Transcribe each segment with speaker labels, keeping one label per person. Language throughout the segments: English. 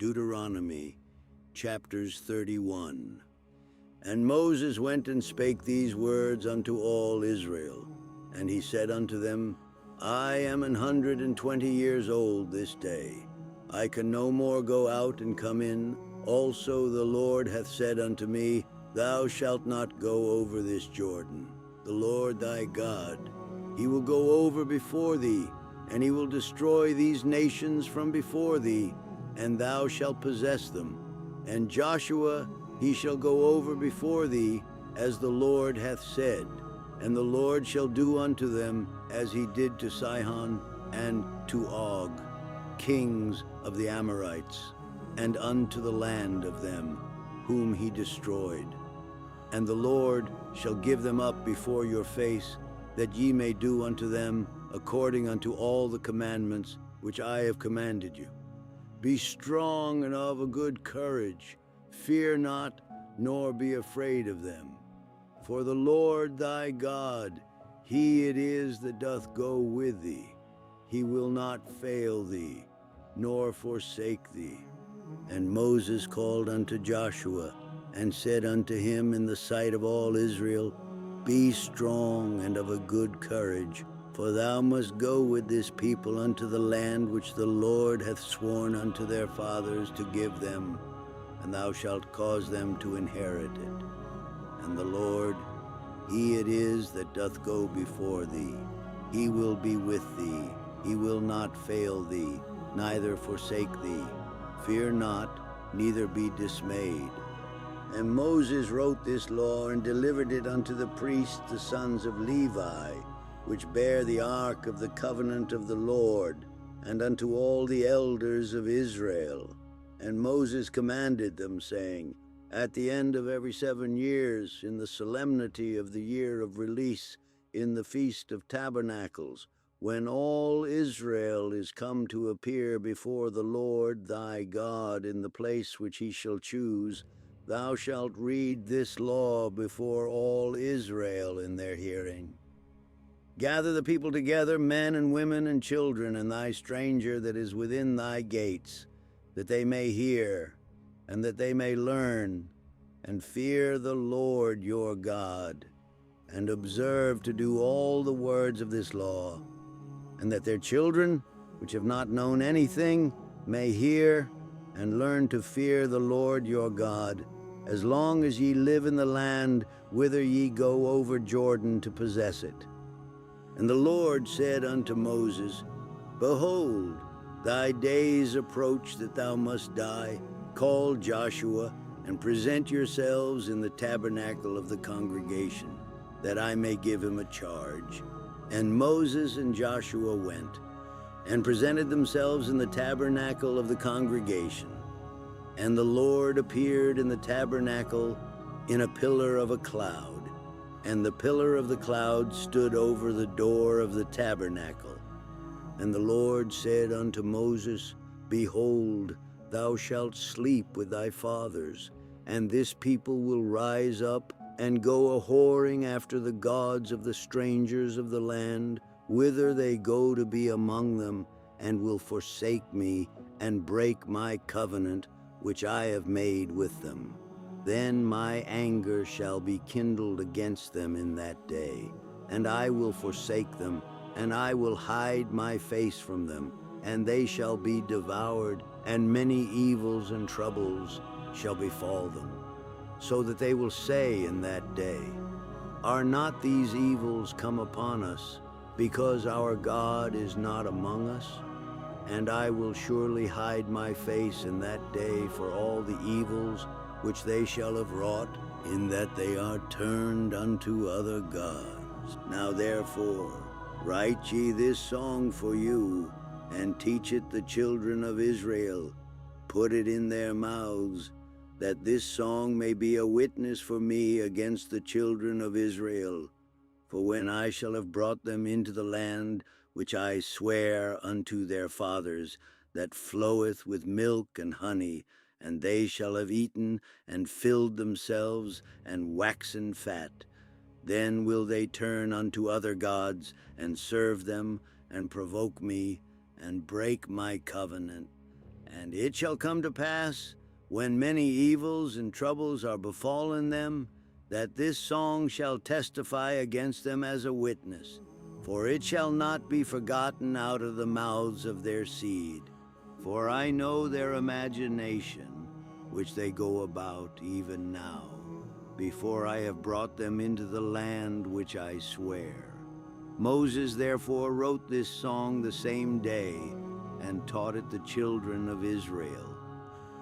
Speaker 1: Dueteronomy Chapters 31. And Moses went and spake these words unto all Israel. And he said unto them, I am 120 years old this day. I can no more go out and come in. Also the Lord hath said unto me, Thou shalt not go over this Jordan. The Lord thy God, he will go over before thee, and he will destroy these nations from before thee, and thou shalt possess them. And Joshua, he shall go over before thee, as the Lord hath said. And the Lord shall do unto them as he did to Sihon and to Og, kings of the Amorites, and unto the land of them, whom he destroyed. And the Lord shall give them up before your face, that ye may do unto them according unto all the commandments which I have commanded you. Be strong and of a good courage. Fear not, nor be afraid of them. For the Lord thy God, he it is that doth go with thee. He will not fail thee, nor forsake thee. And Moses called unto Joshua, and said unto him in the sight of all Israel, Be strong and of a good courage, for thou must go with this people unto the land which the Lord hath sworn unto their fathers to give them, and thou shalt cause them to inherit it. And the Lord, he it is that doth go before thee. He will be with thee. He will not fail thee, neither forsake thee. Fear not, neither be dismayed. And Moses wrote this law and delivered it unto the priests, the sons of Levi, which bear the ark of the covenant of the Lord, and unto all the elders of Israel. And Moses commanded them, saying, At the end of every 7 years, in the solemnity of the year of release, in the Feast of Tabernacles, when all Israel is come to appear before the Lord thy God in the place which he shall choose, thou shalt read this law before all Israel in their hearing. Gather the people together, men and women and children, and thy stranger that is within thy gates, that they may hear, and that they may learn, and fear the Lord your God, and observe to do all the words of this law, and that their children, which have not known anything, may hear and learn to fear the Lord your God, as long as ye live in the land whither ye go over Jordan to possess it. And the Lord said unto Moses, Behold, thy days approach that thou must die. Call Joshua, and present yourselves in the tabernacle of the congregation, that I may give him a charge. And Moses and Joshua went, and presented themselves in the tabernacle of the congregation. And the Lord appeared in the tabernacle in a pillar of a cloud. And the pillar of the cloud stood over the door of the tabernacle. And the Lord said unto Moses, Behold, thou shalt sleep with thy fathers, and this people will rise up and go a-whoring after the gods of the strangers of the land, whither they go to be among them, and will forsake me, and break my covenant which I have made with them. Then my anger shall be kindled against them in that day, and I will forsake them, and I will hide my face from them, and they shall be devoured, and many evils and troubles shall befall them, so that they will say in that day, Are not these evils come upon us, because our God is not among us? And I will surely hide my face in that day for all the evils which they shall have wrought, in that they are turned unto other gods. Now therefore, write ye this song for you, and teach it the children of Israel. Put it in their mouths, that this song may be a witness for me against the children of Israel. For when I shall have brought them into the land which I swear unto their fathers, that floweth with milk and honey, and they shall have eaten and filled themselves and waxen fat, then will they turn unto other gods and serve them and provoke me and break my covenant, And it shall come to pass, when many evils and troubles are befallen them, that this song shall testify against them as a witness. For it shall not be forgotten out of the mouths of their seed. For I know their imagination, which they go about even now, before I have brought them into the land which I swear. Moses therefore wrote this song the same day, and taught it the children of Israel.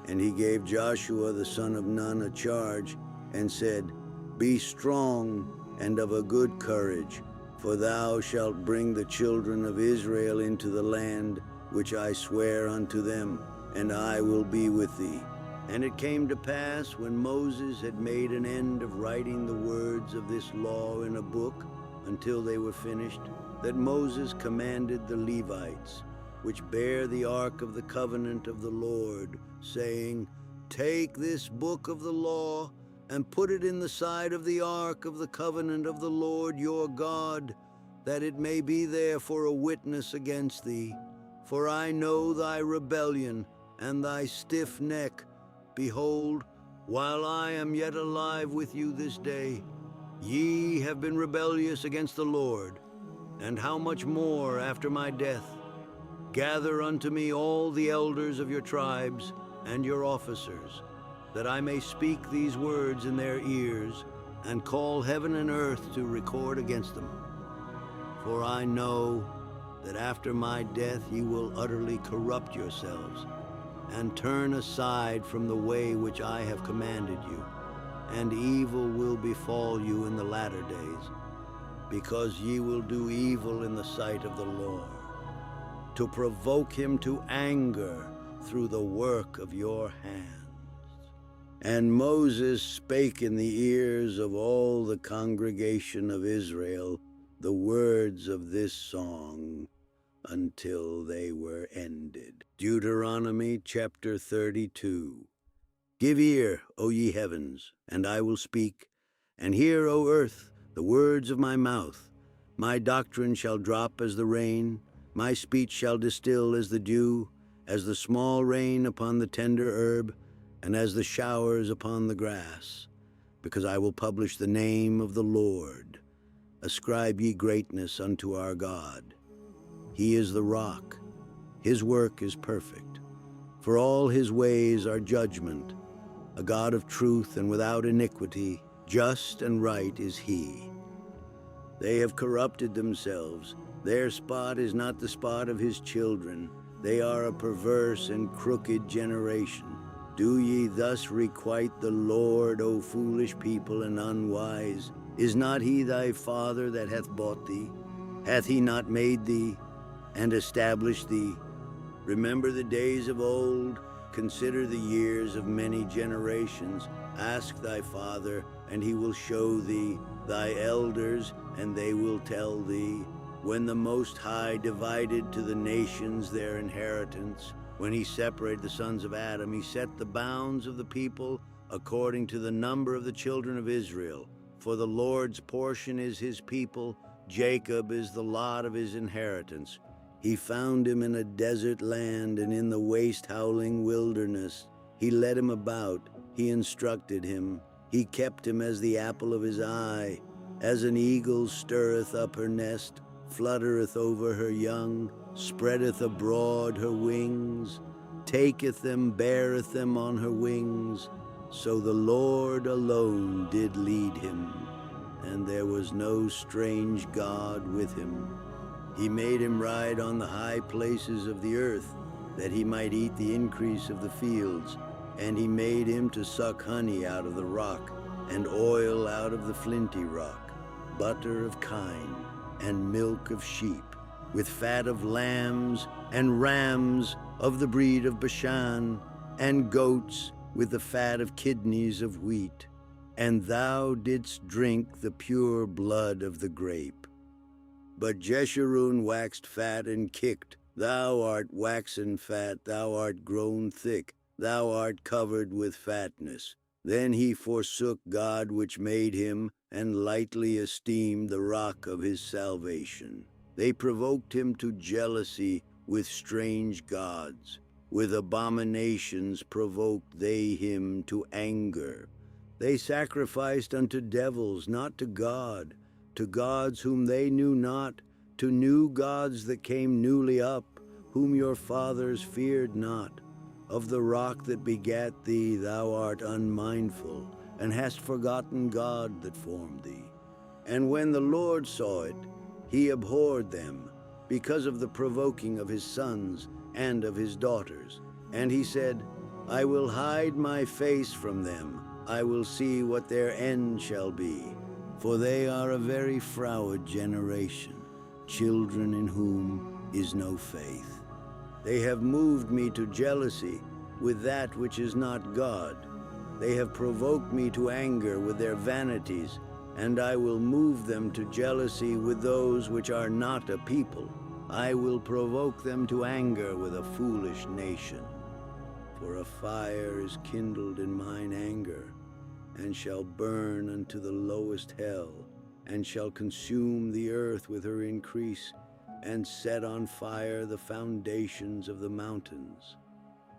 Speaker 1: And he gave Joshua the son of Nun a charge, and said, Be strong and of a good courage, for thou shalt bring the children of Israel into the land which I swear unto them, and I will be with thee. And it came to pass, when Moses had made an end of writing the words of this law in a book, until they were finished, that Moses commanded the Levites, which bear the ark of the covenant of the Lord, saying, Take this book of the law, and put it in the side of the ark of the covenant of the Lord your God, that it may be there for a witness against thee. For I know thy rebellion and thy stiff neck. Behold, while I am yet alive with you this day, ye have been rebellious against the Lord. And how much more after my death? Gather unto me all the elders of your tribes and your officers, that I may speak these words in their ears, and call heaven and earth to record against them. For I know that after my death ye will utterly corrupt yourselves, and turn aside from the way which I have commanded you, and evil will befall you in the latter days, because ye will do evil in the sight of the Lord, to provoke him to anger through the work of your hands. And Moses spake in the ears of all the congregation of Israel the words of this song, until they were ended. Deuteronomy chapter 32. Give ear, O ye heavens, and I will speak, and hear, O earth, the words of my mouth. My doctrine shall drop as the rain, my speech shall distill as the dew, as the small rain upon the tender herb, and as the showers upon the grass. Because I will publish the name of the Lord. Ascribe ye greatness unto our God. He is the rock, his work is perfect. For all his ways are judgment, a God of truth and without iniquity, just and right is he. They have corrupted themselves, their spot is not the spot of his children. They are a perverse and crooked generation. Do ye thus requite the Lord, O foolish people and unwise? Is not he thy father that hath bought thee? Hath he not made thee and established thee? Remember the days of old, consider the years of many generations. Ask thy father, and he will show thee, thy elders, and they will tell thee. When the Most High divided to the nations their inheritance, when he separated the sons of Adam, he set the bounds of the people according to the number of the children of Israel. For the Lord's portion is his people, Jacob is the lot of his inheritance. He found him in a desert land and in the waste howling wilderness. He led him about, he instructed him. He kept him as the apple of his eye. As an eagle stirreth up her nest, fluttereth over her young, spreadeth abroad her wings, taketh them, beareth them on her wings. So the Lord alone did lead him, and there was no strange God with him. He made him ride on the high places of the earth, that he might eat the increase of the fields. And he made him to suck honey out of the rock, and oil out of the flinty rock, butter of kine, and milk of sheep, with fat of lambs and rams of the breed of Bashan, and goats with the fat of kidneys of wheat. And thou didst drink the pure blood of the grape. But Jeshurun waxed fat and kicked. Thou art waxen fat, thou art grown thick, thou art covered with fatness. Then he forsook God which made him, and lightly esteemed the rock of his salvation. They provoked him to jealousy with strange gods. With abominations provoked they him to anger. They sacrificed unto devils, not to God, to gods whom they knew not, to new gods that came newly up, whom your fathers feared not. Of the rock that begat thee thou art unmindful, and hast forgotten God that formed thee. And when the Lord saw it, he abhorred them, because of the provoking of his sons and of his daughters. And he said, I will hide my face from them, I will see what their end shall be. For they are a very froward generation, children in whom is no faith. They have moved me to jealousy with that which is not God. They have provoked me to anger with their vanities, and I will move them to jealousy with those which are not a people. I will provoke them to anger with a foolish nation. For a fire is kindled in mine anger, and shall burn unto the lowest hell, and shall consume the earth with her increase, and set on fire the foundations of the mountains.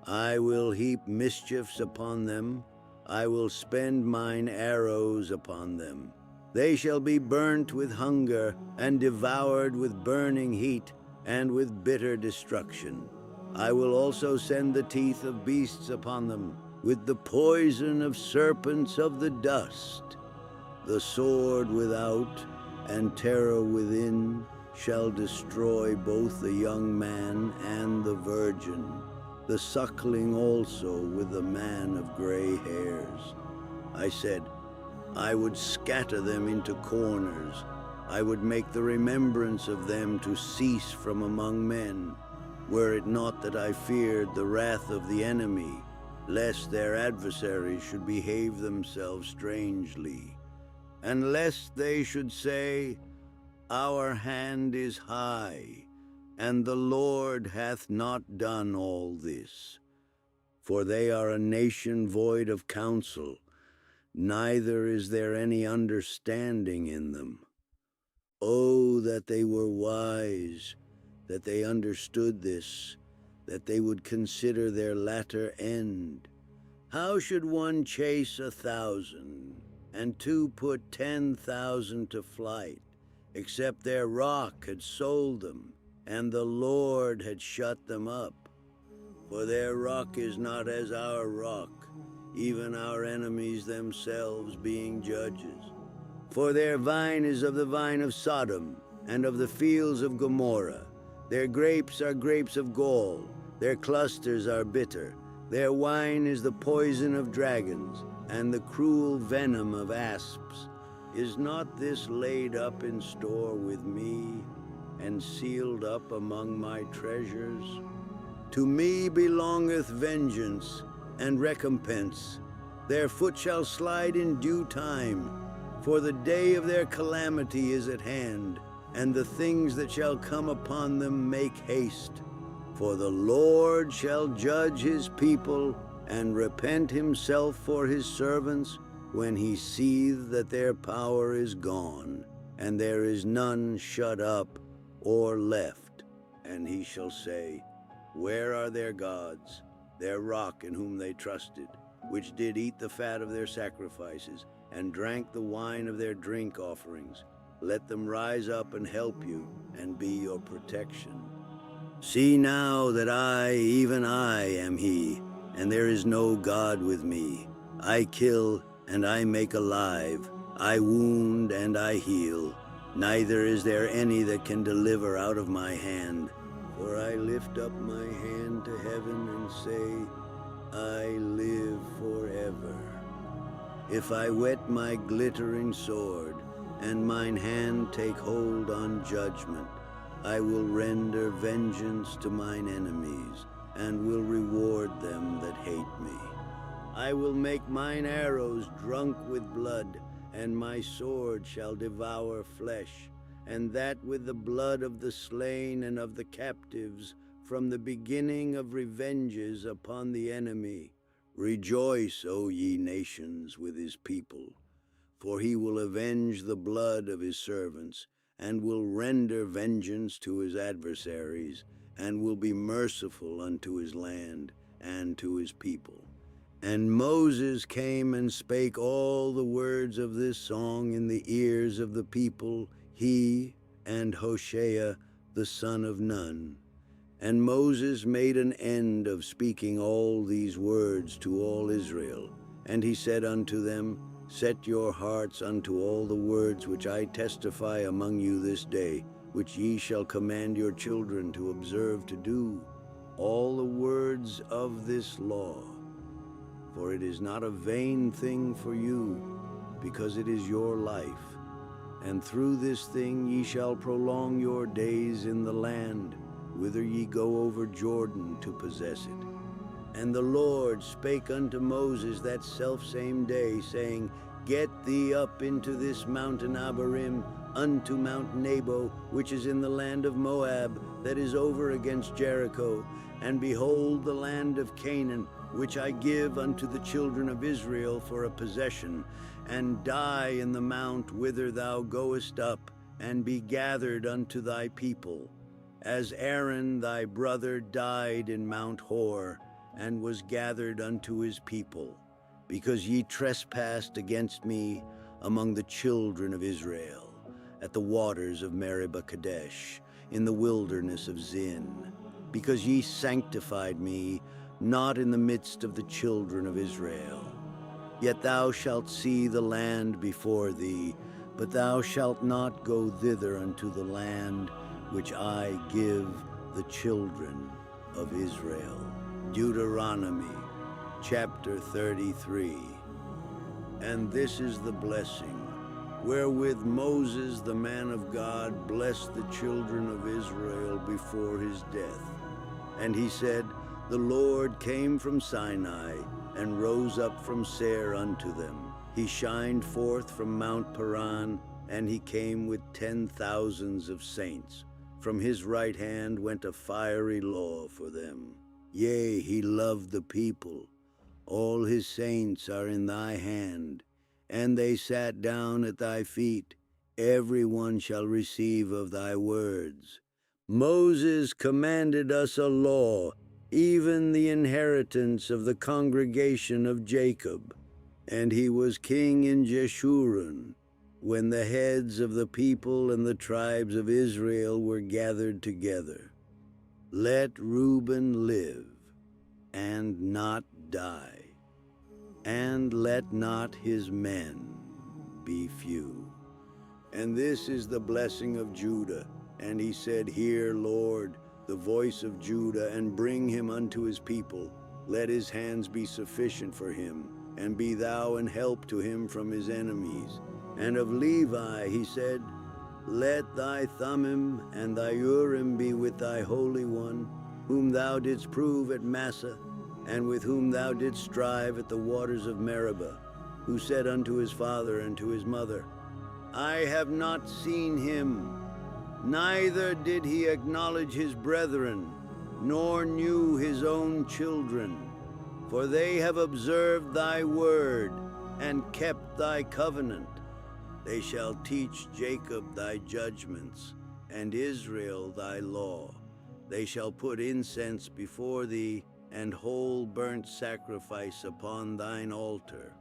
Speaker 1: I will heap mischiefs upon them, I will spend mine arrows upon them. They shall be burnt with hunger, and devoured with burning heat, and with bitter destruction. I will also send the teeth of beasts upon them, with the poison of serpents of the dust. The sword without, and terror within, shall destroy both the young man and the virgin, the suckling also with the man of gray hairs. I said, I would scatter them into corners. I would make the remembrance of them to cease from among men, were it not that I feared the wrath of the enemy, lest their adversaries should behave themselves strangely, and lest they should say, Our hand is high, and the Lord hath not done all this. For they are a nation void of counsel, neither is there any understanding in them. Oh, that they were wise, that they understood this, that they would consider their latter end. How should one chase 1,000, and two put 10,000 to flight, except their rock had sold them, and the Lord had shut them up? For their rock is not as our rock, even our enemies themselves being judges. For their vine is of the vine of Sodom, and of the fields of Gomorrah. Their grapes are grapes of gall, their clusters are bitter. Their wine is the poison of dragons, and the cruel venom of asps. Is not this laid up in store with me, and sealed up among my treasures? To me belongeth vengeance and recompense. Their foot shall slide in due time, for the day of their calamity is at hand, and the things that shall come upon them make haste. For the Lord shall judge his people, and repent himself for his servants, when he seeth that their power is gone, and there is none shut up or left. And he shall say, Where are their gods, their rock in whom they trusted, which did eat the fat of their sacrifices, and drank the wine of their drink offerings? Let them rise up and help you, and be your protection. See now that I, even I, am he, and there is no God with me. I kill, and I make alive. I wound, and I heal. Neither is there any that can deliver out of my hand. For I lift up my hand to heaven and say, I live forever. If I whet my glittering sword, and mine hand take hold on judgment, I will render vengeance to mine enemies, and will reward them that hate me. I will make mine arrows drunk with blood, and my sword shall devour flesh, and that with the blood of the slain and of the captives, from the beginning of revenges upon the enemy. Rejoice, O ye nations, with his people, for he will avenge the blood of his servants, and will render vengeance to his adversaries, and will be merciful unto his land and to his people. And Moses came and spake all the words of this song in the ears of the people, he and Hoshea the son of Nun. And Moses made an end of speaking all these words to all Israel. And he said unto them, Set your hearts unto all the words which I testify among you this day, which ye shall command your children to observe to do, all the words of this law. For it is not a vain thing for you, because it is your life. And through this thing ye shall prolong your days in the land, whither ye go over Jordan to possess it. And the Lord spake unto Moses that selfsame day, saying, Get thee up into this mountain Abarim, unto Mount Nebo, which is in the land of Moab, that is over against Jericho, and behold the land of Canaan, which I give unto the children of Israel for a possession, and die in the mount whither thou goest up, and be gathered unto thy people, as Aaron thy brother died in Mount Hor, and was gathered unto his people, because ye trespassed against me among the children of Israel, at the waters of Meribah Kadesh, in the wilderness of Zin, because ye sanctified me not in the midst of the children of Israel. Yet thou shalt see the land before thee, but thou shalt not go thither unto the land which I give the children of Israel. Deuteronomy chapter 33. And this is the blessing wherewith Moses the man of God blessed the children of Israel before his death. And he said, The Lord came from Sinai, and rose up from Seir unto them. He shined forth from Mount Paran, and he came with 10,000s of saints. From his right hand went a fiery law for them. Yea, he loved the people. All his saints are in thy hand, and they sat down at thy feet. Every one shall receive of thy words. Moses commanded us a law, even the inheritance of the congregation of Jacob. And he was king in Jeshurun, when the heads of the people and the tribes of Israel were gathered together. Let Reuben live, and not die, and let not his men be few. And this is the blessing of Judah. And he said, Hear, Lord, the voice of Judah, and bring him unto his people. Let his hands be sufficient for him, and be thou an help to him from his enemies. And of Levi he said, Let thy Thummim and thy Urim be with thy Holy One, whom thou didst prove at Massah, and with whom thou didst strive at the waters of Meribah, who said unto his father and to his mother, I have not seen him, neither did he acknowledge his brethren, nor knew his own children. For they have observed thy word, and kept thy covenant. They shall teach Jacob thy judgments, and Israel thy law. They shall put incense before thee, and whole burnt sacrifice upon thine altar.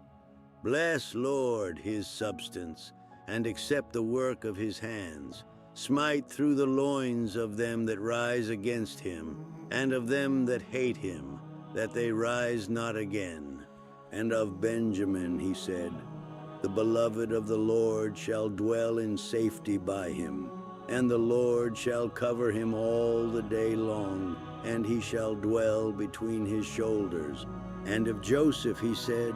Speaker 1: Bless, Lord, his substance, and accept the work of his hands. Smite through the loins of them that rise against him, and of them that hate him, that they rise not again. And of Benjamin he said, The beloved of the Lord shall dwell in safety by him, and the Lord shall cover him all the day long, and he shall dwell between his shoulders. And of Joseph he said,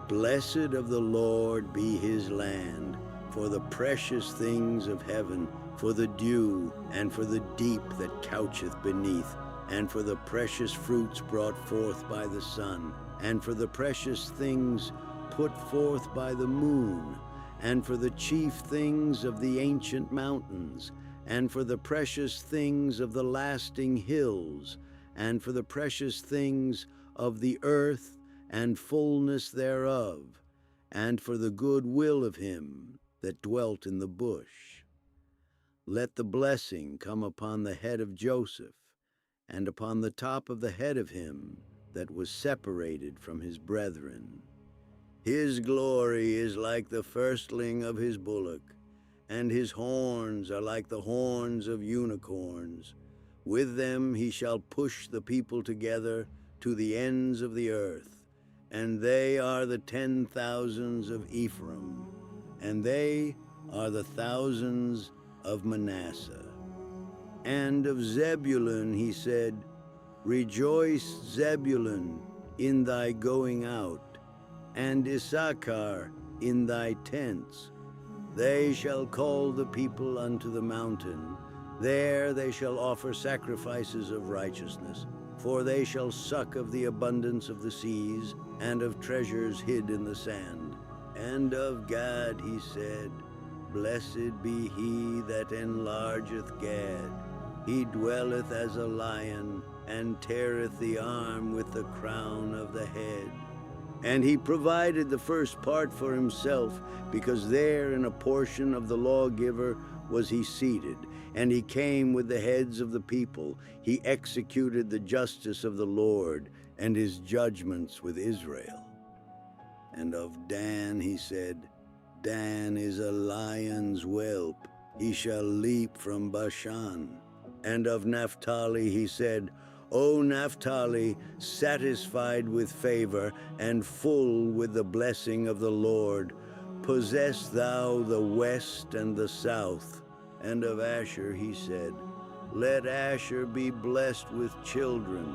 Speaker 1: Blessed of the Lord be his land, for the precious things of heaven, for the dew, and for the deep that coucheth beneath, and for the precious fruits brought forth by the sun, and for the precious things put forth by the moon, and for the chief things of the ancient mountains, and for the precious things of the lasting hills, and for the precious things of the earth and fullness thereof, and for the good will of him that dwelt in the bush. Let the blessing come upon the head of Joseph, and upon the top of the head of him that was separated from his brethren. His glory is like the firstling of his bullock, and his horns are like the horns of unicorns. With them he shall push the people together to the ends of the earth, and they are the 10,000s of Ephraim, and they are the thousands of Manasseh. And of Zebulun he said, Rejoice, Zebulun, in thy going out, and Issachar in thy tents. They shall call the people unto the mountain. There they shall offer sacrifices of righteousness, for they shall suck of the abundance of the seas, and of treasures hid in the sand. And of Gad he said, Blessed be he that enlargeth Gad. He dwelleth as a lion, and teareth the arm with the crown of the head. And he provided the first part for himself, because there in a portion of the lawgiver was he seated, and he came with the heads of the people. He executed the justice of the Lord, and his judgments with Israel. And of Dan he said, Dan is a lion's whelp, he shall leap from Bashan. And of Naphtali he said, O Naphtali, satisfied with favor, and full with the blessing of the Lord, possess thou the west and the south. And of Asher he said, Let Asher be blessed with children,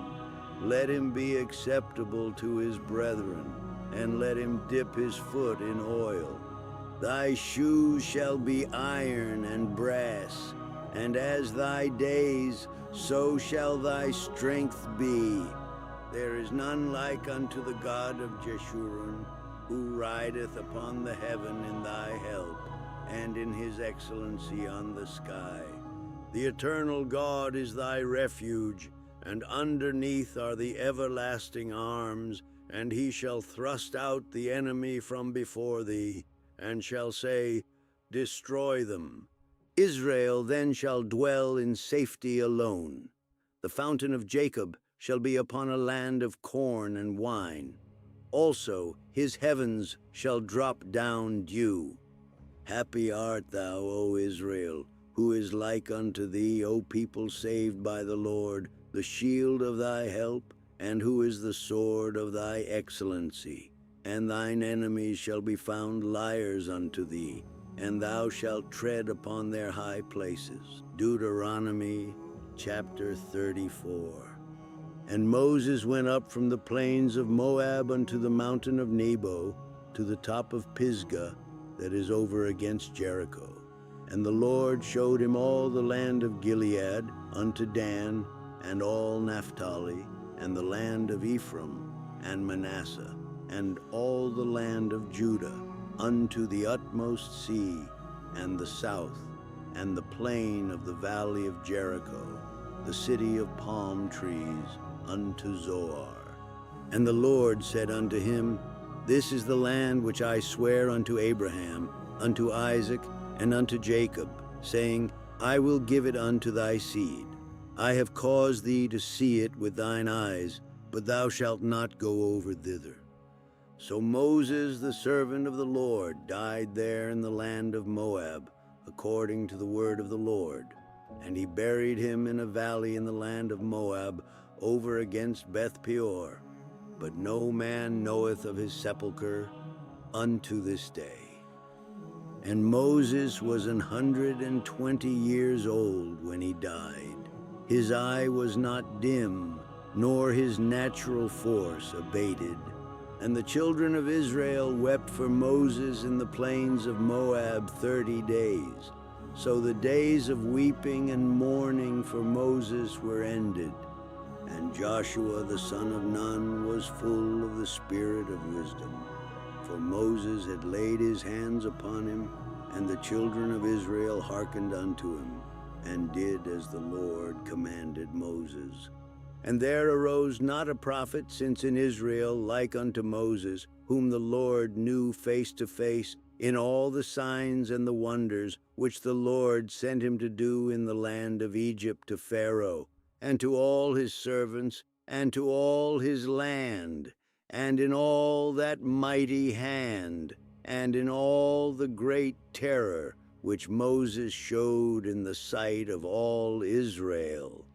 Speaker 1: let him be acceptable to his brethren, and let him dip his foot in oil. Thy shoes shall be iron and brass, and as thy days, so shall thy strength be. There is none like unto the God of Jeshurun, who rideth upon the heaven in thy help, and in his excellency on the sky. The eternal God is thy refuge, and underneath are the everlasting arms, and he shall thrust out the enemy from before thee, and shall say, Destroy them. Israel then shall dwell in safety alone. The fountain of Jacob shall be upon a land of corn and wine. Also his heavens shall drop down dew. Happy art thou, O Israel, who is like unto thee, O people saved by the Lord, the shield of thy help, and who is the sword of thy excellency. And thine enemies shall be found liars unto thee, and thou shalt tread upon their high places. Deuteronomy chapter 34. And Moses went up from the plains of Moab unto the mountain of Nebo, to the top of Pisgah, that is over against Jericho. And the Lord showed him all the land of Gilead, unto Dan, and all Naphtali, and the land of Ephraim, and Manasseh, and all the land of Judah, unto the utmost sea, and the south, and the plain of the valley of Jericho, the city of palm trees, unto Zoar. And the Lord said unto him, This is the land which I swear unto Abraham, unto Isaac, and unto Jacob, saying, I will give it unto thy seed. I have caused thee to see it with thine eyes, but thou shalt not go over thither. So Moses, the servant of the Lord, died there in the land of Moab, according to the word of the Lord. And he buried him in a valley in the land of Moab, over against Beth Peor. But no man knoweth of his sepulchre unto this day. And Moses was 120 years old when he died. His eye was not dim, nor his natural force abated. And the children of Israel wept for Moses in the plains of Moab 30 days. So the days of weeping and mourning for Moses were ended. And Joshua the son of Nun was full of the spirit of wisdom. For Moses had laid his hands upon him, and the children of Israel hearkened unto him, and did as the Lord commanded Moses. And there arose not a prophet since in Israel like unto Moses, whom the Lord knew face to face, in all the signs and the wonders which the Lord sent him to do in the land of Egypt to Pharaoh, and to all his servants, and to all his land, and in all that mighty hand, and in all the great terror which Moses showed in the sight of all Israel.